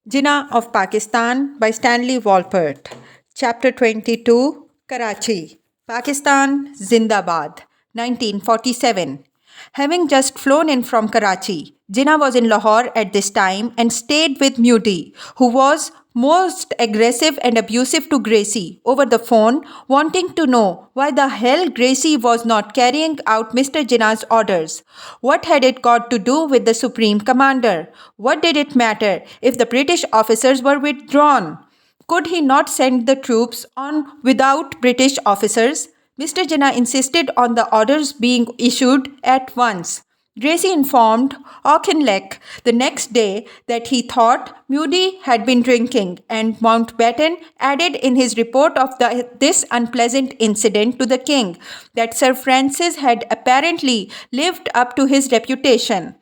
Jinnah of Pakistan by Stanley Wolpert. Chapter 22 Karachi, Pakistan, Zindabad, 1947. Having just flown in from Karachi, Jinnah was in Lahore at this time and stayed with Mudi, who was most aggressive and abusive to Gracie over the phone, wanting to know why the hell Gracie was not carrying out Mr. Jinnah's orders. What had it got to do with the Supreme Commander? What did it matter if the British officers were withdrawn? Could he not send the troops on without British officers? Mr. Jinnah insisted on the orders being issued at once. Gracie informed Auchinleck the next day that he thought Mudie had been drinking, and Mountbatten added in his report of this unpleasant incident to the king that Sir Francis had apparently lived up to his reputation.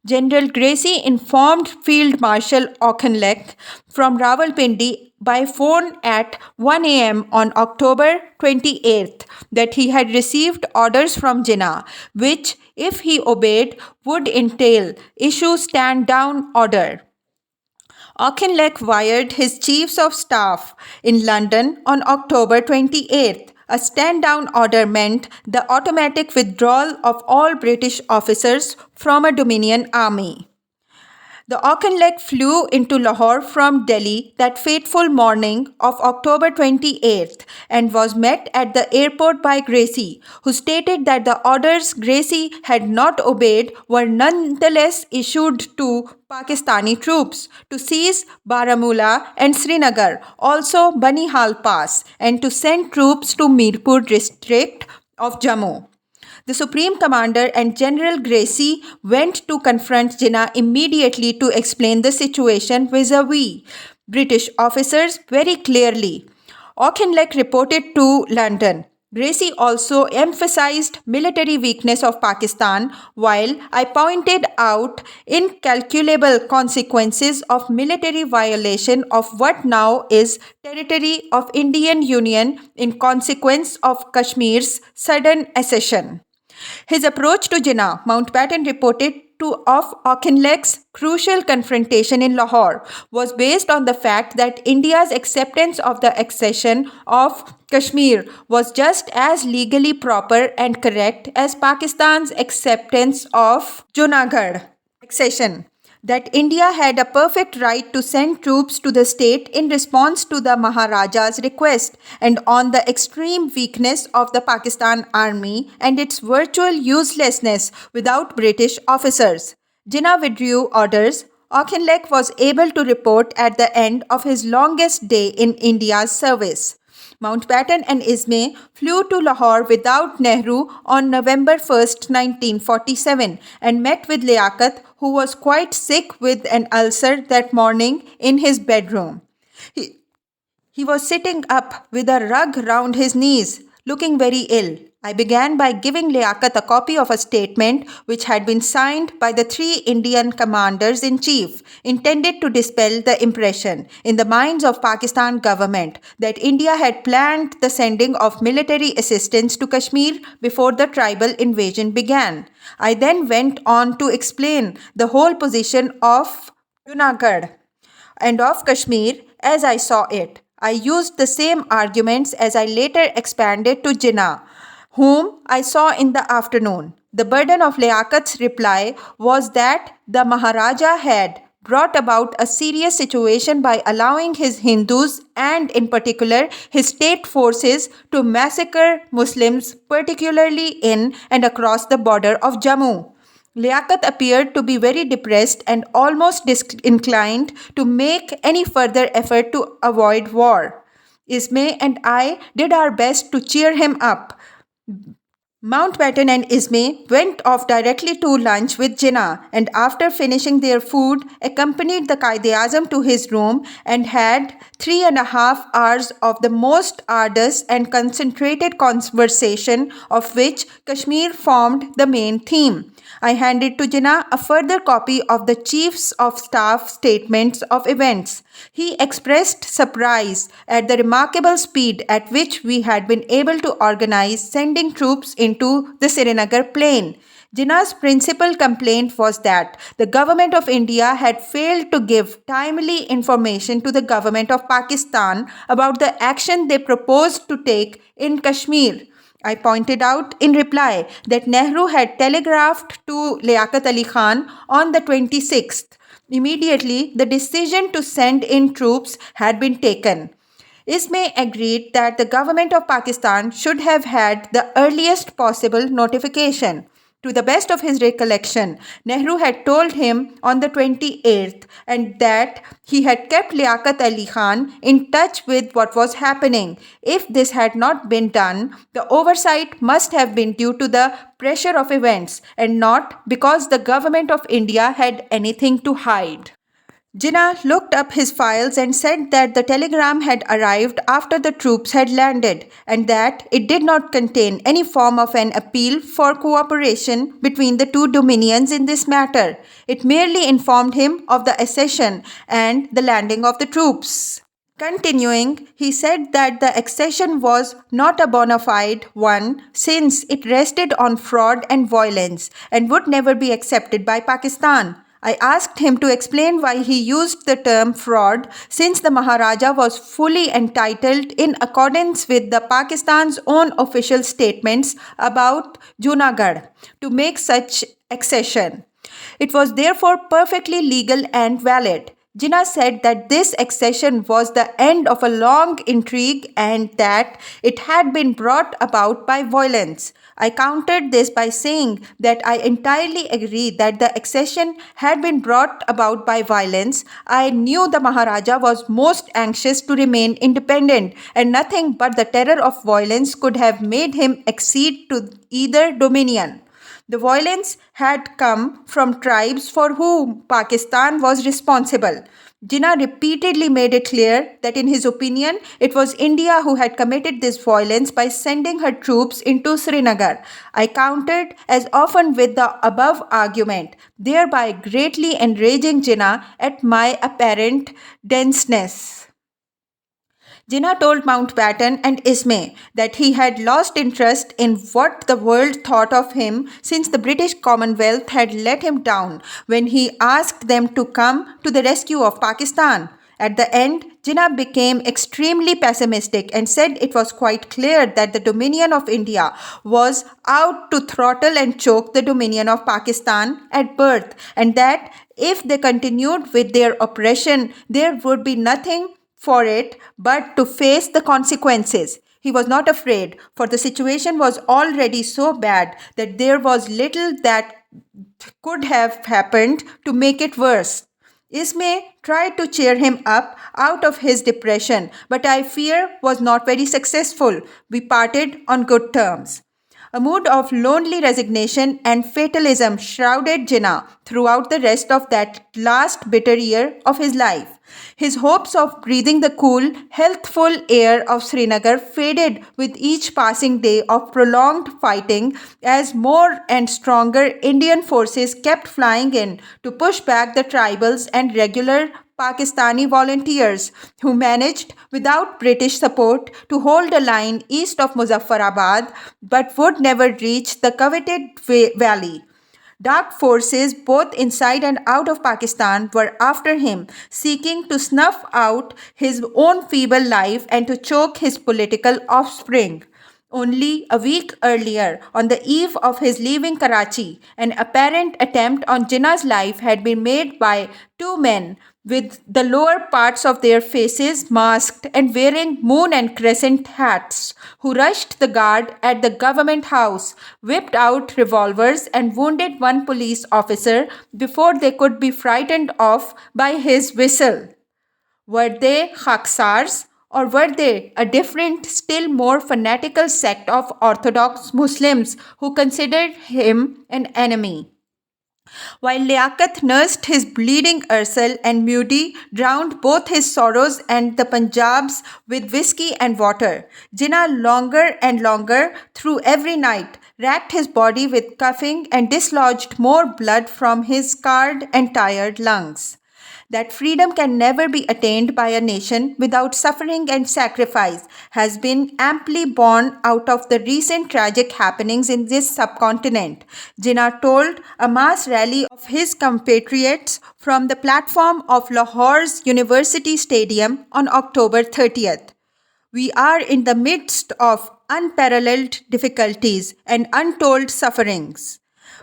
General Gracie informed Field Marshal Auchinleck from Rawalpindi by phone at 1 a.m. on October 28th that he had received orders from Jinnah, which, if he obeyed, would entail issue stand-down order. Auchinleck wired his chiefs of staff in London on October 28th. A stand-down order meant the automatic withdrawal of all British officers from a Dominion army. The Auchinleck flew into Lahore from Delhi that fateful morning of October 28th and was met at the airport by Gracie, who stated that the orders Gracie had not obeyed were nonetheless issued to Pakistani troops to seize Baramulla and Srinagar, also Banihal Pass, and to send troops to Mirpur district of Jammu. The Supreme Commander and General Gracie went to confront Jinnah immediately to explain the situation vis-a-vis British officers very clearly. Auchinleck reported to London. Gracie also emphasized military weakness of Pakistan, while I pointed out incalculable consequences of military violation of what now is territory of Indian Union in consequence of Kashmir's sudden accession. His approach to Jinnah, Mountbatten reported of Auchinleck's crucial confrontation in Lahore was based on the fact that India's acceptance of the accession of Kashmir was just as legally proper and correct as Pakistan's acceptance of Junagadh accession. That India had a perfect right to send troops to the state in response to the Maharaja's request, and on the extreme weakness of the Pakistan army and its virtual uselessness without British officers. Jinnah withdrew orders. Auchinleck was able to report at the end of his longest day in India's service. Mountbatten and Ismay flew to Lahore without Nehru on November 1st, 1947 and met with Liaquat, who was quite sick with an ulcer that morning in his bedroom. He was sitting up with a rug round his knees, looking very ill. I began by giving Liaquat a copy of a statement which had been signed by the 3 Indian commanders-in-chief, intended to dispel the impression in the minds of Pakistan government that India had planned the sending of military assistance to Kashmir before the tribal invasion began. I then went on to explain the whole position of Junagadh and of Kashmir as I saw it. I used the same arguments as I later expanded to Jinnah, whom I saw in the afternoon. The burden of Liaquat's reply was that the Maharaja had brought about a serious situation by allowing his Hindus and in particular his state forces to massacre Muslims, particularly in and across the border of Jammu. Liaquat appeared to be very depressed and almost disinclined to make any further effort to avoid war. Ismay and I did our best to cheer him up. Mountbatten and Ismay went off directly to lunch with Jinnah, and after finishing their food, accompanied the Qaid-e-Azam to his room and had 3.5 hours of the most arduous and concentrated conversation, of which Kashmir formed the main theme. I handed to Jinnah a further copy of the Chiefs of Staff statements of events. He expressed surprise at the remarkable speed at which we had been able to organize sending troops into the Srinagar plain. Jinnah's principal complaint was that the government of India had failed to give timely information to the government of Pakistan about the action they proposed to take in Kashmir. I pointed out in reply that Nehru had telegraphed to Liaquat Ali Khan on the 26th. Immediately, the decision to send in troops had been taken. Ismay agreed that the government of Pakistan should have had the earliest possible notification. To the best of his recollection, Nehru had told him on the 28th and that he had kept Liaquat Ali Khan in touch with what was happening. If this had not been done, the oversight must have been due to the pressure of events and not because the government of India had anything to hide. Jinnah looked up his files and said that the telegram had arrived after the troops had landed and that it did not contain any form of an appeal for cooperation between the two dominions in this matter. It merely informed him of the accession and the landing of the troops. Continuing, he said that the accession was not a bona fide one since it rested on fraud and violence and would never be accepted by Pakistan. I asked him to explain why he used the term fraud since the Maharaja was fully entitled in accordance with the Pakistan's own official statements about Junagadh to make such accession. It was therefore perfectly legal and valid. Jinnah said that this accession was the end of a long intrigue and that it had been brought about by violence. I countered this by saying that I entirely agree that the accession had been brought about by violence. I knew the Maharaja was most anxious to remain independent, and nothing but the terror of violence could have made him accede to either dominion. The violence had come from tribes for whom Pakistan was responsible. Jinnah repeatedly made it clear that in his opinion, it was India who had committed this violence by sending her troops into Srinagar. I countered as often with the above argument, thereby greatly enraging Jinnah at my apparent denseness. Jinnah told Mountbatten and Ismay that he had lost interest in what the world thought of him since the British Commonwealth had let him down when he asked them to come to the rescue of Pakistan. At the end, Jinnah became extremely pessimistic and said it was quite clear that the Dominion of India was out to throttle and choke the Dominion of Pakistan at birth, and that if they continued with their oppression, there would be nothing for it but to face the consequences. He was not afraid, for the situation was already so bad that there was little that could have happened to make it worse. Ismay tried to cheer him up out of his depression, but I fear was not very successful. We parted on good terms. A mood of lonely resignation and fatalism shrouded Jinnah throughout the rest of that last bitter year of his life. His hopes of breathing the cool, healthful air of Srinagar faded with each passing day of prolonged fighting as more and stronger Indian forces kept flying in to push back the tribals and regular Pakistani volunteers who managed, without British support, to hold a line east of Muzaffarabad but would never reach the coveted valley. Dark forces, both inside and out of Pakistan, were after him, seeking to snuff out his own feeble life and to choke his political offspring. Only a week earlier, on the eve of his leaving Karachi, an apparent attempt on Jinnah's life had been made by two men with the lower parts of their faces masked and wearing moon and crescent hats, who rushed the guard at the government house, whipped out revolvers, and wounded one police officer before they could be frightened off by his whistle. Were they Khaksars? Or were they a different, still more fanatical sect of Orthodox Muslims who considered him an enemy? While Liaquat nursed his bleeding Ursel and Mudi drowned both his sorrows and the Punjab's with whiskey and water, Jinnah longer and longer through every night racked his body with coughing and dislodged more blood from his scarred and tired lungs. that freedom can never be attained by a nation without suffering and sacrifice has been amply borne out of the recent tragic happenings in this subcontinent. Jinnah told a mass rally of his compatriots from the platform of Lahore's University Stadium on October 30th. We are in the midst of unparalleled difficulties and untold sufferings.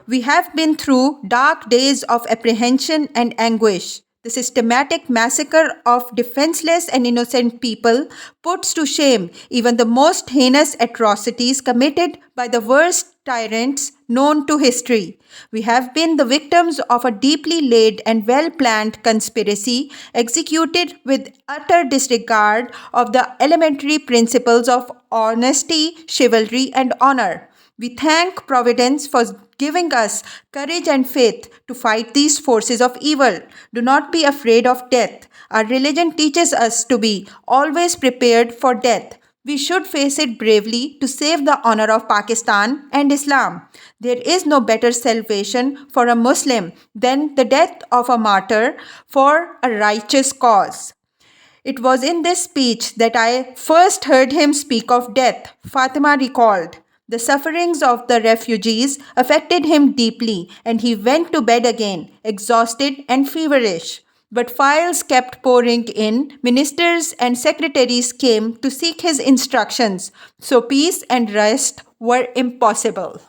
We have been through dark days of apprehension and anguish. The systematic massacre of defenseless and innocent people puts to shame even the most heinous atrocities committed by the worst tyrants known to history. We have been the victims of a deeply laid and well planned conspiracy executed with utter disregard of the elementary principles of honesty, chivalry, and honor. We thank Providence for giving us courage and faith to fight these forces of evil. Do not be afraid of death. Our religion teaches us to be always prepared for death. We should face it bravely to save the honor of Pakistan and Islam. There is no better salvation for a Muslim than the death of a martyr for a righteous cause. It was in this speech that I first heard him speak of death, Fatima recalled. The sufferings of the refugees affected him deeply, and he went to bed again, exhausted and feverish. But files kept pouring in, ministers and secretaries came to seek his instructions, so peace and rest were impossible.